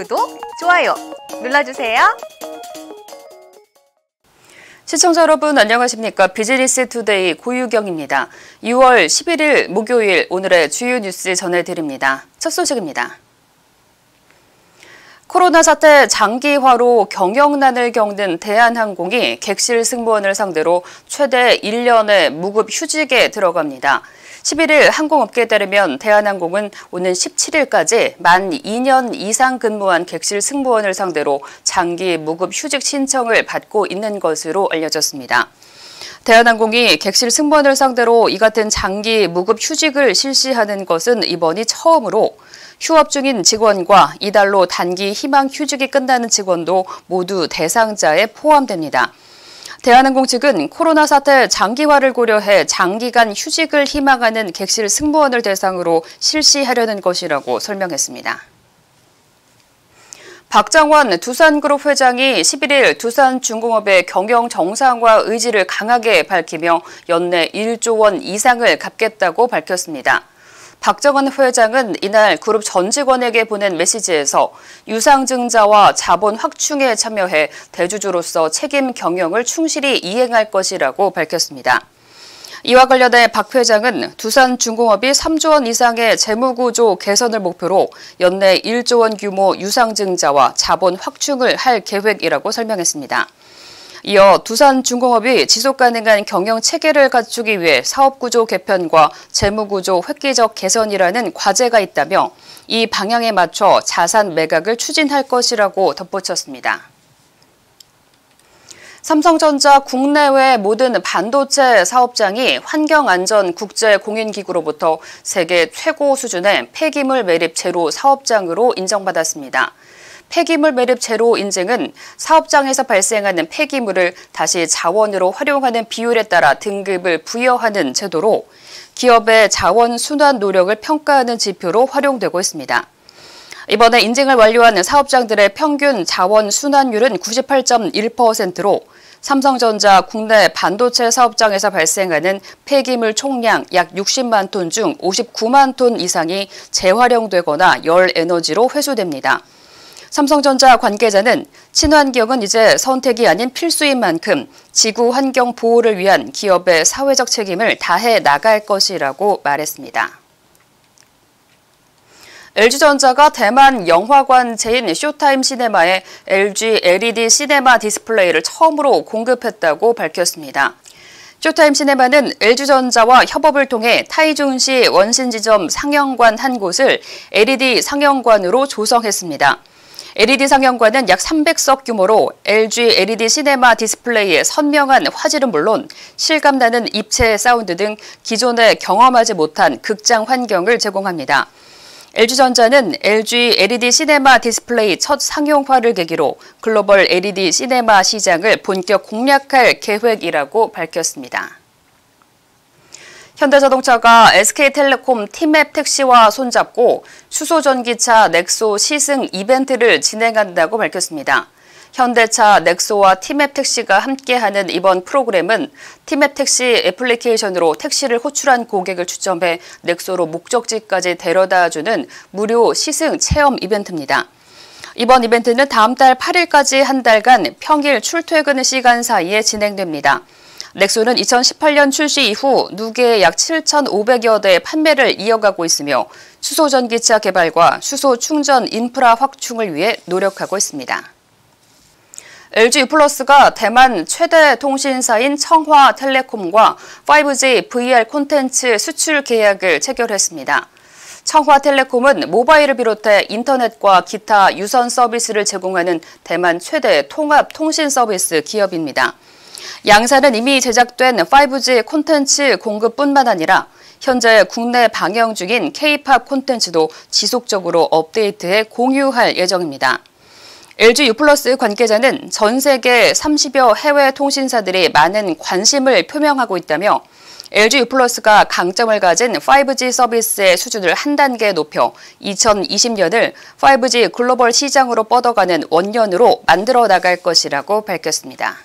구독, 좋아요 눌러주세요. 시청자 여러분 안녕하십니까? 비즈니스 투데이 고유경입니다. 6월 11일 목요일 오늘의 주요 뉴스 전해드립니다. 첫 소식입니다. 코로나 사태 장기화로 경영난을 겪는 대한항공이 객실 승무원을 상대로 최대 1년의 무급 휴직에 들어갑니다. 11일 항공업계에 따르면 대한항공은 오는 17일까지 만 2년 이상 근무한 객실 승무원을 상대로 장기 무급 휴직 신청을 받고 있는 것으로 알려졌습니다. 대한항공이 객실 승무원을 상대로 이 같은 장기 무급 휴직을 실시하는 것은 이번이 처음으로 휴업 중인 직원과 이달로 단기 희망 휴직이 끝나는 직원도 모두 대상자에 포함됩니다. 대한항공 측은 코로나 사태 장기화를 고려해 장기간 휴직을 희망하는 객실 승무원을 대상으로 실시하려는 것이라고 설명했습니다. 박장원 두산그룹 회장이 11일 두산중공업의 경영 정상화 의지를 강하게 밝히며 연내 1조 원 이상을 갚겠다고 밝혔습니다. 박정원 회장은 이날 그룹 전 직원에게 보낸 메시지에서 유상증자와 자본 확충에 참여해 대주주로서 책임 경영을 충실히 이행할 것이라고 밝혔습니다. 이와 관련해 박 회장은 두산중공업이 3조 원 이상의 재무구조 개선을 목표로 연내 1조 원 규모 유상증자와 자본 확충을 할 계획이라고 설명했습니다. 이어 두산중공업이 지속가능한 경영체계를 갖추기 위해 사업구조 개편과 재무구조 획기적 개선이라는 과제가 있다며 이 방향에 맞춰 자산 매각을 추진할 것이라고 덧붙였습니다. 삼성전자 국내외 모든 반도체 사업장이 환경안전국제공인기구로부터 세계 최고 수준의 폐기물 매립 제로 사업장으로 인정받았습니다. 폐기물 매립 제로 인증은 사업장에서 발생하는 폐기물을 다시 자원으로 활용하는 비율에 따라 등급을 부여하는 제도로 기업의 자원 순환 노력을 평가하는 지표로 활용되고 있습니다. 이번에 인증을 완료한 사업장들의 평균 자원 순환율은 98.1%로 삼성전자 국내 반도체 사업장에서 발생하는 폐기물 총량 약 60만 톤 중 59만 톤 이상이 재활용되거나 열 에너지로 회수됩니다. 삼성전자 관계자는 친환경은 이제 선택이 아닌 필수인 만큼 지구 환경 보호를 위한 기업의 사회적 책임을 다해 나갈 것이라고 말했습니다. LG전자가 대만 영화관체인 쇼타임 시네마에 LG LED 시네마 디스플레이를 처음으로 공급했다고 밝혔습니다. 쇼타임 시네마는 LG전자와 협업을 통해 타이중시 원신지점 상영관 한 곳을 LED 상영관으로 조성했습니다. LED 상영관은 약 300석 규모로 LG LED 시네마 디스플레이의 선명한 화질은 물론 실감나는 입체 사운드 등 기존에 경험하지 못한 극장 환경을 제공합니다. LG전자는 LG LED 시네마 디스플레이 첫 상용화를 계기로 글로벌 LED 시네마 시장을 본격 공략할 계획이라고 밝혔습니다. 현대자동차가 SK텔레콤 티맵 택시와 손잡고 수소전기차 넥소 시승 이벤트를 진행한다고 밝혔습니다. 현대차 넥소와 티맵 택시가 함께하는 이번 프로그램은 티맵 택시 애플리케이션으로 택시를 호출한 고객을 추첨해 넥소로 목적지까지 데려다주는 무료 시승 체험 이벤트입니다. 이번 이벤트는 다음 달 8일까지 한 달간 평일 출퇴근 시간 사이에 진행됩니다. 넥소는 2018년 출시 이후 누계 약 7,500여 대의 판매를 이어가고 있으며 수소전기차 개발과 수소 충전 인프라 확충을 위해 노력하고 있습니다. LG유플러스가 대만 최대 통신사인 청화텔레콤과 5G VR 콘텐츠 수출 계약을 체결했습니다. 청화텔레콤은 모바일을 비롯해 인터넷과 기타 유선 서비스를 제공하는 대만 최대 통합 통신 서비스 기업입니다. 양사는 이미 제작된 5G 콘텐츠 공급뿐만 아니라 현재 국내 방영 중인 K-팝 콘텐츠도 지속적으로 업데이트해 공유할 예정입니다. LG유플러스 관계자는 전 세계 30여 해외 통신사들이 많은 관심을 표명하고 있다며 LG유플러스가 강점을 가진 5G 서비스의 수준을 한 단계 높여 2020년을 5G 글로벌 시장으로 뻗어가는 원년으로 만들어 나갈 것이라고 밝혔습니다.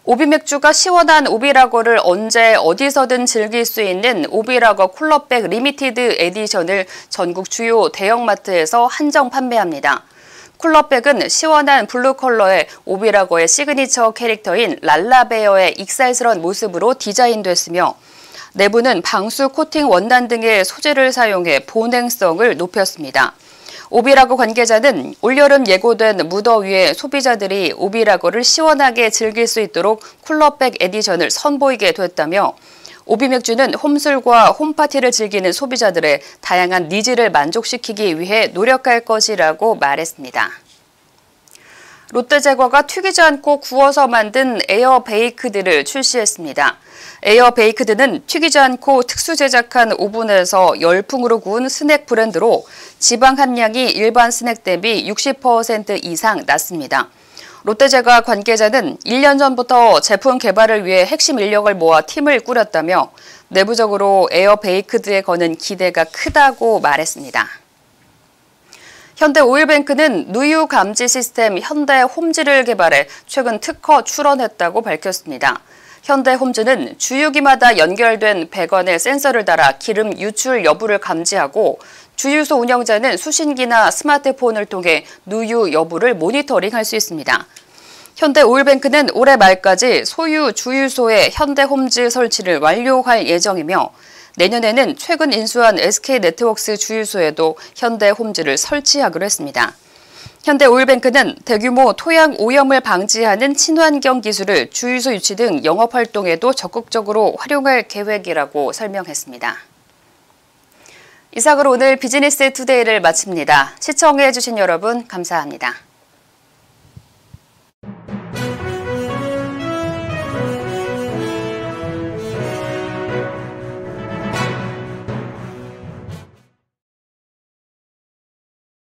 오비맥주가 시원한 오비라거를 언제 어디서든 즐길 수 있는 오비라거 쿨러백 리미티드 에디션을 전국 주요 대형마트에서 한정 판매합니다. 쿨러백은 시원한 블루 컬러의 오비라거의 시그니처 캐릭터인 랄라베어의 익살스런 모습으로 디자인됐으며 내부는 방수 코팅 원단 등의 소재를 사용해 보냉성을 높였습니다. 오비라거 관계자는 올여름 예고된 무더위에 소비자들이 오비라거를 시원하게 즐길 수 있도록 쿨러백 에디션을 선보이게 됐다며 오비맥주는 홈술과 홈파티를 즐기는 소비자들의 다양한 니즈를 만족시키기 위해 노력할 것이라고 말했습니다. 롯데제과가 튀기지 않고 구워서 만든 에어 베이크드를 출시했습니다. 에어 베이크드는 튀기지 않고 특수 제작한 오븐에서 열풍으로 구운 스낵 브랜드로 지방 함량이 일반 스낵 대비 60% 이상 낮습니다. 롯데제과 관계자는 1년 전부터 제품 개발을 위해 핵심 인력을 모아 팀을 꾸렸다며 내부적으로 에어 베이크드에 거는 기대가 크다고 말했습니다. 현대오일뱅크는 누유 감지 시스템 현대홈즈를 개발해 최근 특허 출원했다고 밝혔습니다. 현대홈즈는 주유기마다 연결된 배관에 센서를 달아 기름 유출 여부를 감지하고 주유소 운영자는 수신기나 스마트폰을 통해 누유 여부를 모니터링할 수 있습니다. 현대오일뱅크는 올해 말까지 소유 주유소에 현대홈즈 설치를 완료할 예정이며 내년에는 최근 인수한 SK네트워크스 주유소에도 현대홈즈를 설치하기로 했습니다. 현대오일뱅크는 대규모 토양 오염을 방지하는 친환경 기술을 주유소 유치 등 영업활동에도 적극적으로 활용할 계획이라고 설명했습니다. 이상으로 오늘 비즈니스 투데이를 마칩니다. 시청해주신 여러분 감사합니다.